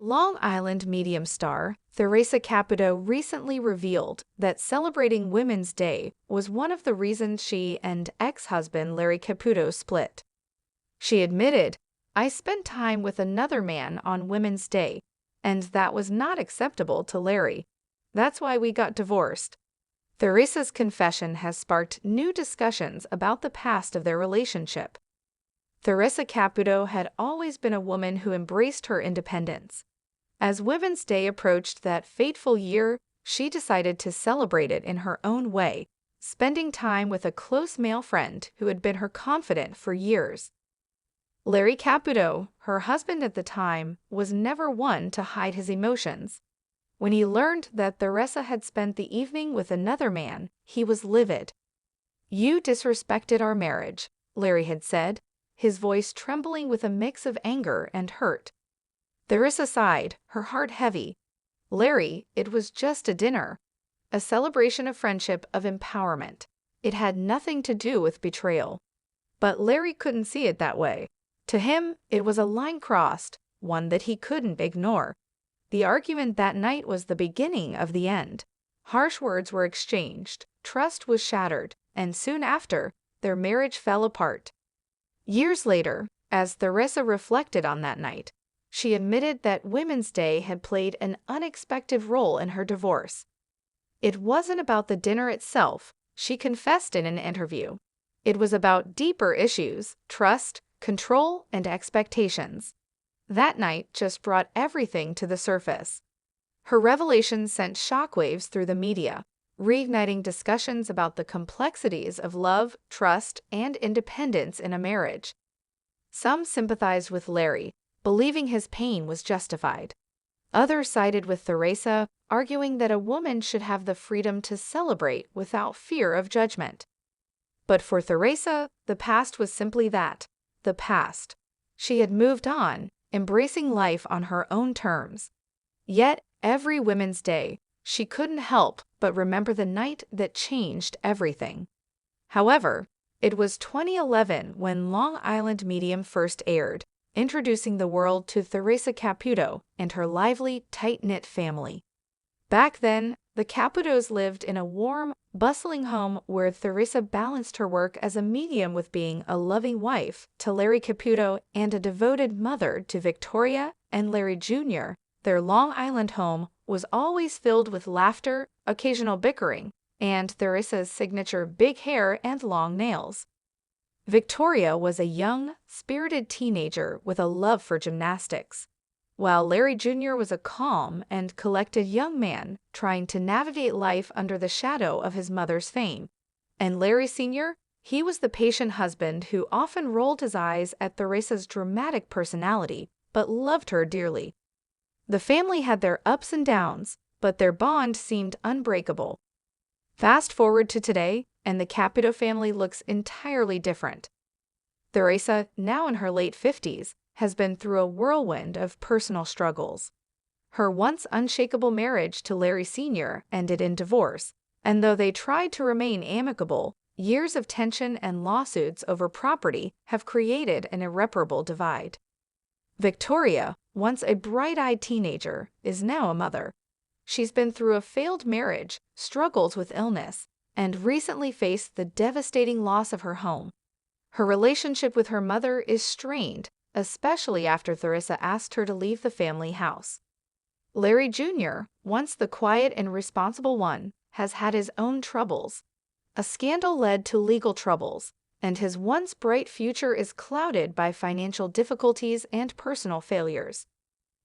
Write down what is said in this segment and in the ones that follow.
Long Island medium star Theresa Caputo recently revealed that celebrating Women's Day was one of the reasons she and ex-husband Larry Caputo split. She admitted, "I spent time with another man on Women's Day, and that was not acceptable to Larry. That's why we got divorced." Theresa's confession has sparked new discussions about the past of their relationship. Theresa Caputo had always been a woman who embraced her independence. As Women's Day approached that fateful year, she decided to celebrate it in her own way, spending time with a close male friend who had been her confidant for years. Larry Caputo, her husband at the time, was never one to hide his emotions. When he learned that Theresa had spent the evening with another man, he was livid. "You disrespected our marriage," Larry had said, his voice trembling with a mix of anger and hurt. Theresa sighed, her heart heavy. "Larry, it was just a dinner. A celebration of friendship, of empowerment. It had nothing to do with betrayal." But Larry couldn't see it that way. To him, it was a line crossed, one that he couldn't ignore. The argument that night was the beginning of the end. Harsh words were exchanged, trust was shattered, and soon after, their marriage fell apart. Years later, as Theresa reflected on that night, she admitted that Women's Day had played an unexpected role in her divorce. "It wasn't about the dinner itself," she confessed in an interview. "It was about deeper issues, trust, control, and expectations." That night just brought everything to the surface. Her revelation sent shockwaves through the media, reigniting discussions about the complexities of love, trust, and independence in a marriage. Some sympathized with Larry, believing his pain was justified. Others sided with Theresa, arguing that a woman should have the freedom to celebrate without fear of judgment. But for Theresa, the past was simply that, the past. She had moved on, embracing life on her own terms. Yet, every Women's Day, she couldn't help but remember the night that changed everything. However, it was 2011 when Long Island Medium first aired, introducing the world to Theresa Caputo and her lively, tight-knit family. Back then, the Caputos lived in a warm, bustling home where Theresa balanced her work as a medium with being a loving wife to Larry Caputo and a devoted mother to Victoria and Larry Jr. Their Long Island home was always filled with laughter, occasional bickering, and Theresa's signature big hair and long nails. Victoria was a young, spirited teenager with a love for gymnastics, while Larry Jr. was a calm and collected young man trying to navigate life under the shadow of his mother's fame. And Larry Sr., he was the patient husband who often rolled his eyes at Theresa's dramatic personality, but loved her dearly. The family had their ups and downs, but their bond seemed unbreakable. Fast forward to today, and the Caputo family looks entirely different. Theresa, now in her late 50s, has been through a whirlwind of personal struggles. Her once unshakable marriage to Larry Sr. ended in divorce, and though they tried to remain amicable, years of tension and lawsuits over property have created an irreparable divide. Victoria, once a bright-eyed teenager, is now a mother. She's been through a failed marriage, struggles with illness, and recently faced the devastating loss of her home. Her relationship with her mother is strained, especially after Theresa asked her to leave the family house. Larry Jr., once the quiet and responsible one, has had his own troubles. A scandal led to legal troubles, and his once bright future is clouded by financial difficulties and personal failures.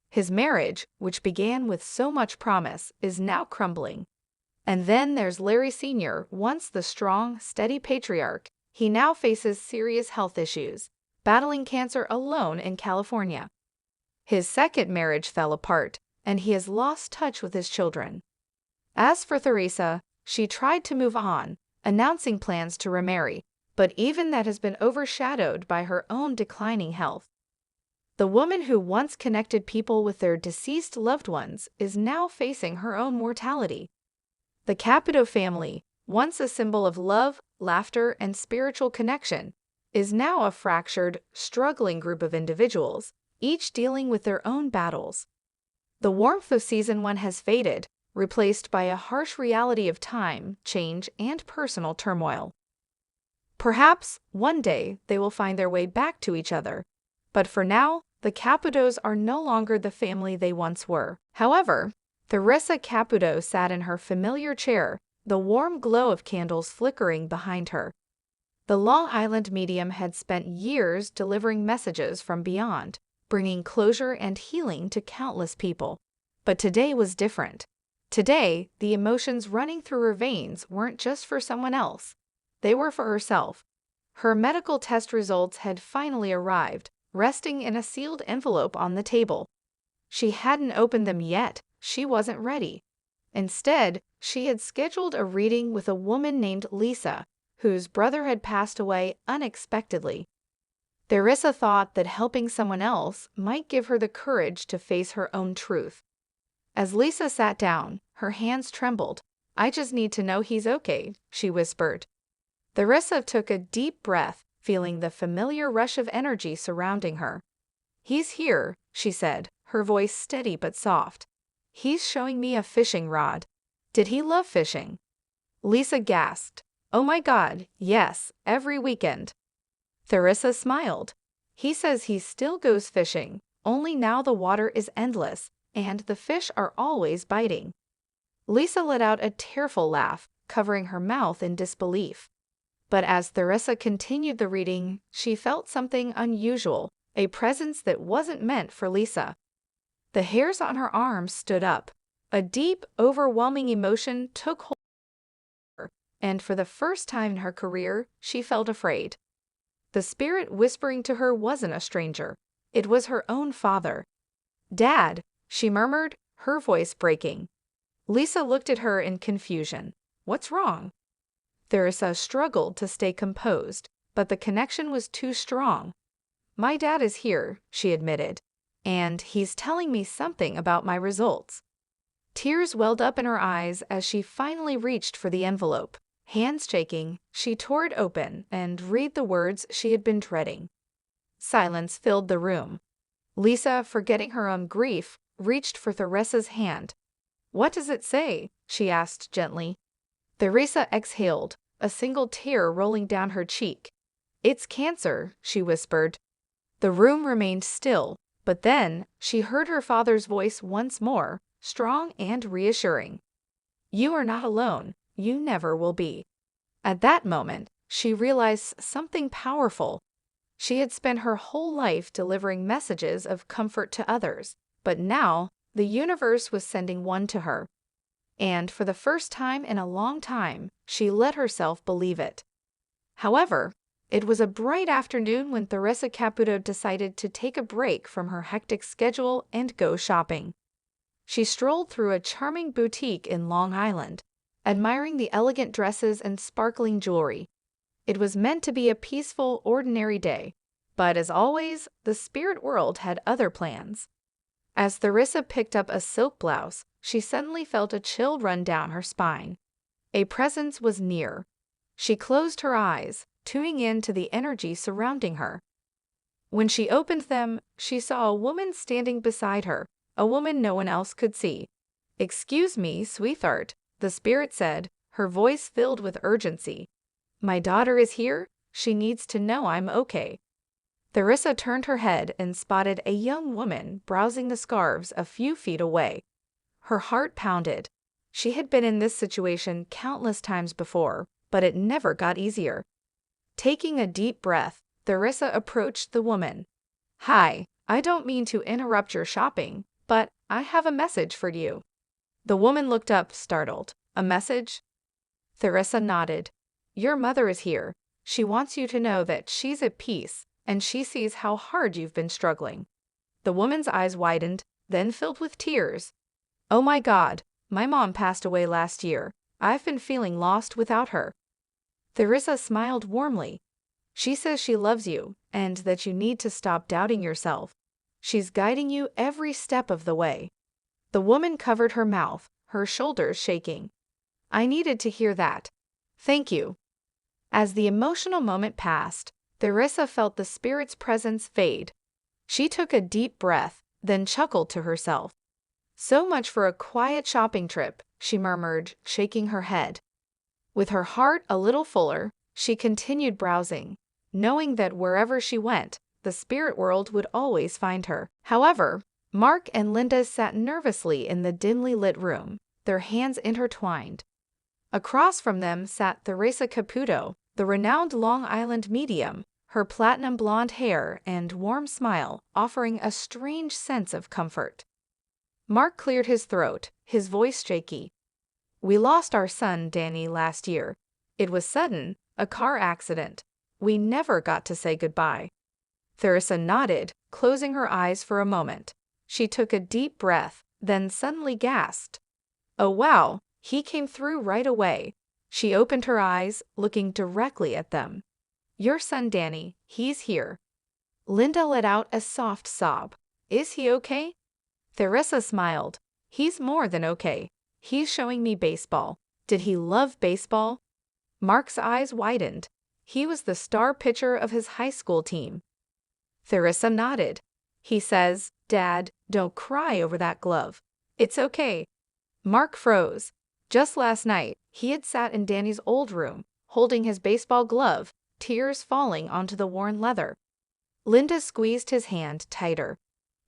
His marriage, which began with so much promise, is now crumbling. And then there's Larry Sr., once the strong, steady patriarch. He now faces serious health issues, battling cancer alone in California. His second marriage fell apart, and he has lost touch with his children. As for Theresa, she tried to move on, announcing plans to remarry, but even that has been overshadowed by her own declining health. The woman who once connected people with their deceased loved ones is now facing her own mortality. The Caputo family, once a symbol of love, laughter, and spiritual connection, is now a fractured, struggling group of individuals, each dealing with their own battles. The warmth of season 1 has faded, replaced by a harsh reality of time, change, and personal turmoil. Perhaps one day they will find their way back to each other, but for now, the Caputos are no longer the family they once were. However, Theresa Caputo sat in her familiar chair, the warm glow of candles flickering behind her. The Long Island medium had spent years delivering messages from beyond, bringing closure and healing to countless people. But today was different. Today, the emotions running through her veins weren't just for someone else. They were for herself. Her medical test results had finally arrived, resting in a sealed envelope on the table. She hadn't opened them yet. She wasn't ready. Instead, she had scheduled a reading with a woman named Lisa, whose brother had passed away unexpectedly. Theresa thought that helping someone else might give her the courage to face her own truth. As Lisa sat down, her hands trembled. "I just need to know he's okay," she whispered. Theresa took a deep breath, feeling the familiar rush of energy surrounding her. "He's here," she said, her voice steady but soft. "He's showing me a fishing rod. Did he love fishing?" Lisa gasped. "Oh my God, yes, every weekend." Theresa smiled. "He says he still goes fishing, only now the water is endless, and the fish are always biting." Lisa let out a tearful laugh, covering her mouth in disbelief. But as Theresa continued the reading, she felt something unusual, a presence that wasn't meant for Lisa. The hairs on her arms stood up. A deep, overwhelming emotion took hold of her, and for the first time in her career, she felt afraid. The spirit whispering to her wasn't a stranger. It was her own father. "Dad," she murmured, her voice breaking. Lisa looked at her in confusion. "What's wrong?" Theresa struggled to stay composed, but the connection was too strong. "My dad is here," she admitted, "and he's telling me something about my results." Tears welled up in her eyes as she finally reached for the envelope. Hands shaking, she tore it open and read the words she had been dreading. Silence filled the room. Lisa, forgetting her own grief, reached for Theresa's hand. "What does it say?" she asked gently. Theresa exhaled, a single tear rolling down her cheek. "It's cancer," she whispered. The room remained still, but then she heard her father's voice once more, strong and reassuring. "You are not alone. You never will be." At that moment, she realized something powerful. She had spent her whole life delivering messages of comfort to others, but now the universe was sending one to her. And for the first time in a long time, she let herself believe it. However, it was a bright afternoon when Theresa Caputo decided to take a break from her hectic schedule and go shopping. She strolled through a charming boutique in Long Island, admiring the elegant dresses and sparkling jewelry. It was meant to be a peaceful, ordinary day, but as always, the spirit world had other plans. As Theresa picked up a silk blouse, she suddenly felt a chill run down her spine. A presence was near. She closed her eyes, tuning in to the energy surrounding her. When she opened them, she saw a woman standing beside her, a woman no one else could see. "Excuse me, sweetheart," the spirit said, her voice filled with urgency. "My daughter is here. She needs to know I'm okay." Theresa turned her head and spotted a young woman browsing the scarves a few feet away. Her heart pounded. She had been in this situation countless times before, but it never got easier. Taking a deep breath, Theresa approached the woman. "Hi, I don't mean to interrupt your shopping, but I have a message for you." The woman looked up, startled. "A message?" Theresa nodded. "Your mother is here. She wants you to know that she's at peace, and she sees how hard you've been struggling." The woman's eyes widened, then filled with tears. "Oh my God, my mom passed away last year. I've been feeling lost without her." Theresa smiled warmly. "She says she loves you, and that you need to stop doubting yourself. She's guiding you every step of the way." The woman covered her mouth, her shoulders shaking. "I needed to hear that. Thank you." As the emotional moment passed, Theresa felt the spirit's presence fade. She took a deep breath, then chuckled to herself. So much for a quiet shopping trip, she murmured, shaking her head. With her heart a little fuller, she continued browsing, knowing that wherever she went, the spirit world would always find her. However, Mark and Linda sat nervously in the dimly lit room, their hands intertwined. Across from them sat Theresa Caputo, the renowned Long Island medium, her platinum blonde hair and warm smile offering a strange sense of comfort. Mark cleared his throat, his voice shaky. "We lost our son, Danny, last year. It was sudden, a car accident. We never got to say goodbye." Theresa nodded, closing her eyes for a moment. She took a deep breath, then suddenly gasped. "Oh wow, he came through right away." She opened her eyes, looking directly at them. "Your son Danny, he's here." Linda let out a soft sob. "Is he okay?" Theresa smiled. "He's more than okay. He's showing me baseball." "Did he love baseball?" Mark's eyes widened. "He was the star pitcher of his high school team." Theresa nodded. "He says, 'Dad, don't cry over that glove. It's okay.'" Mark froze. Just last night, he had sat in Danny's old room, holding his baseball glove, tears falling onto the worn leather. Linda squeezed his hand tighter.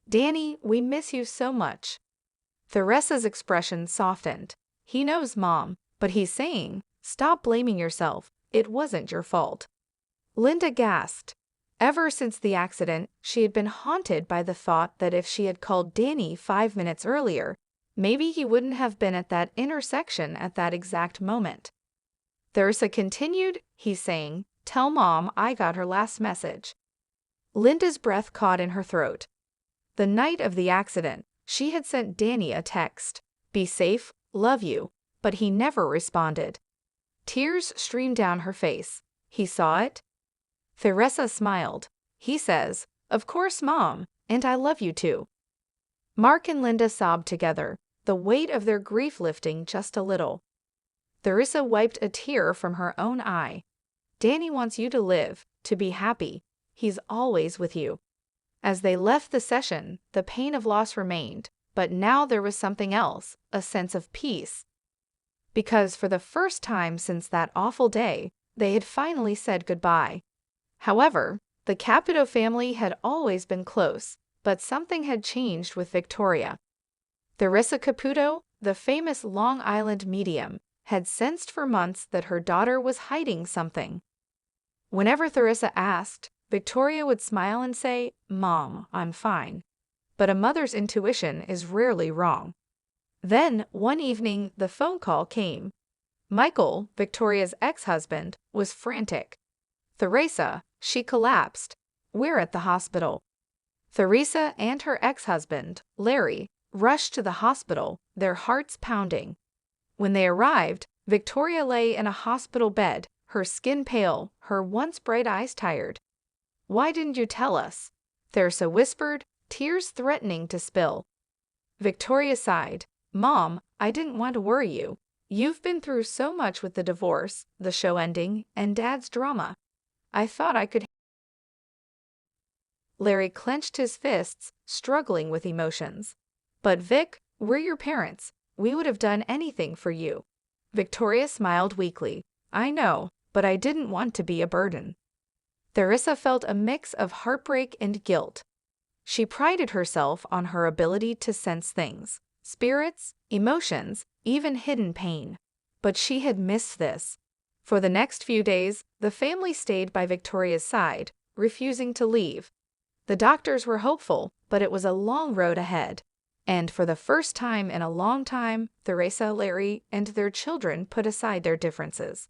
"Danny, we miss you so much." Theresa's expression softened. "He knows, Mom, but he's saying, 'Stop blaming yourself. It wasn't your fault.'" Linda gasped. Ever since the accident, she had been haunted by the thought that if she had called Danny 5 minutes earlier, maybe he wouldn't have been at that intersection at that exact moment. Theresa continued, "He's saying, 'Tell Mom I got her last message.'" Linda's breath caught in her throat. The night of the accident, she had sent Danny a text, "Be safe, love you," but he never responded. Tears streamed down her face. "He saw it?" Theresa smiled. "He says, 'Of course, Mom, and I love you too.'" Mark and Linda sobbed together, the weight of their grief lifting just a little. Theresa wiped a tear from her own eye. "Danny wants you to live, to be happy. He's always with you." As they left the session, the pain of loss remained, but now there was something else, a sense of peace. Because for the first time since that awful day, they had finally said goodbye. However, the Caputo family had always been close, but something had changed with Victoria. Theresa Caputo, the famous Long Island medium, had sensed for months that her daughter was hiding something. Whenever Theresa asked, Victoria would smile and say, "Mom, I'm fine." But a mother's intuition is rarely wrong. Then, one evening, the phone call came. Michael, Victoria's ex-husband, was frantic. "Theresa, she collapsed. We're at the hospital." Theresa and her ex-husband, Larry, rushed to the hospital, their hearts pounding. When they arrived, Victoria lay in a hospital bed, her skin pale, her once bright eyes tired. "Why didn't you tell us?" Theresa whispered, tears threatening to spill. Victoria sighed. "Mom, I didn't want to worry you. You've been through so much with the divorce, the show ending, and Dad's drama. I thought I could." Larry clenched his fists, struggling with emotions. "But Vic, we're your parents. We would have done anything for you." Victoria smiled weakly. "I know, but I didn't want to be a burden." Theresa felt a mix of heartbreak and guilt. She prided herself on her ability to sense things, spirits, emotions, even hidden pain. But she had missed this. For the next few days, the family stayed by Victoria's side, refusing to leave. The doctors were hopeful, but it was a long road ahead. And for the first time in a long time, Theresa, Larry, and their children put aside their differences.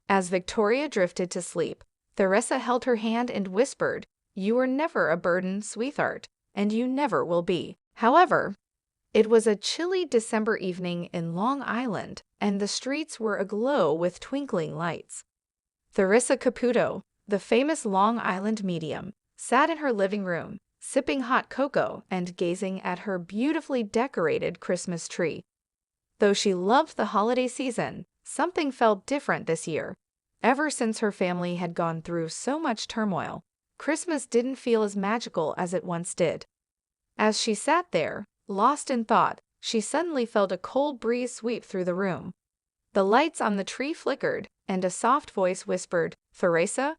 As Victoria drifted to sleep, Theresa held her hand and whispered, "You were never a burden, sweetheart, and you never will be." However, it was a chilly December evening in Long Island, and the streets were aglow with twinkling lights. Theresa Caputo, the famous Long Island medium, sat in her living room, sipping hot cocoa and gazing at her beautifully decorated Christmas tree. Though she loved the holiday season, something felt different this year. Ever since her family had gone through so much turmoil, Christmas didn't feel as magical as it once did. As she sat there, Lost in thought, she suddenly felt a cold breeze sweep through the room. The lights on the tree flickered, and a soft voice whispered, "Theresa?"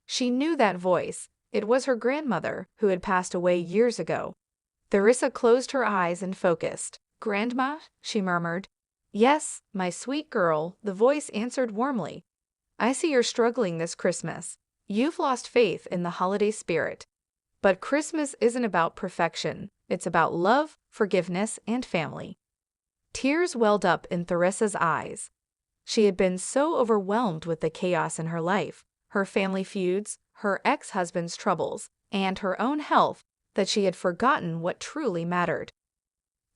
She knew that voice. It was her grandmother, who had passed away years ago. Theresa closed her eyes and focused. "Grandma?" she murmured. "Yes, my sweet girl," the voice answered warmly. "I see you're struggling this Christmas. You've lost faith in the holiday spirit. But Christmas isn't about perfection. It's about love, forgiveness, and family." Tears welled up in Theresa's eyes. She had been so overwhelmed with the chaos in her life, her family feuds, her ex-husband's troubles, and her own health, that she had forgotten what truly mattered.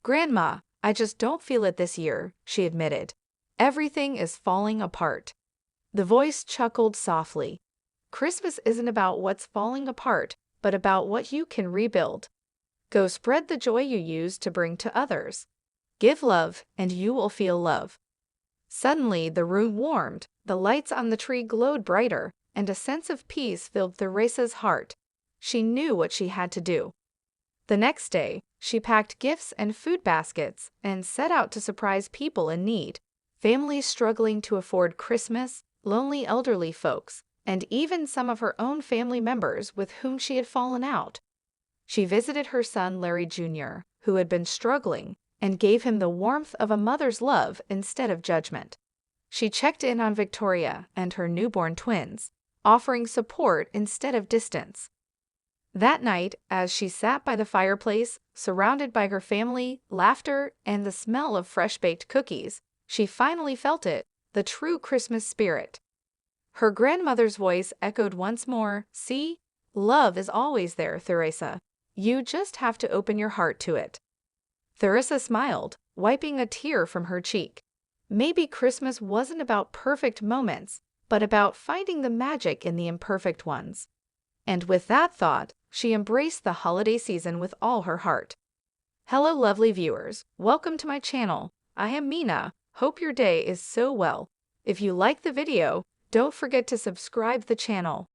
"Grandma, I just don't feel it this year," she admitted. "Everything is falling apart." The voice chuckled softly. "Christmas isn't about what's falling apart, but about what you can rebuild. Go spread the joy you used to bring to others. Give love, and you will feel love." Suddenly, the room warmed, the lights on the tree glowed brighter, and a sense of peace filled Theresa's heart. She knew what she had to do. The next day, she packed gifts and food baskets and set out to surprise people in need, families struggling to afford Christmas, lonely elderly folks, and even some of her own family members with whom she had fallen out. She visited her son Larry Jr., who had been struggling, and gave him the warmth of a mother's love instead of judgment. She checked in on Victoria and her newborn twins, offering support instead of distance. That night, as she sat by the fireplace, surrounded by her family, laughter, and the smell of fresh-baked cookies, she finally felt it, the true Christmas spirit. Her grandmother's voice echoed once more, "See? Love is always there, Theresa. You just have to open your heart to it." Theresa smiled, wiping a tear from her cheek. Maybe Christmas wasn't about perfect moments, but about finding the magic in the imperfect ones. And with that thought, she embraced the holiday season with all her heart. Hello, lovely viewers. Welcome to my channel. I am Mina. Hope your day is so well. If you like the video, don't forget to subscribe the channel.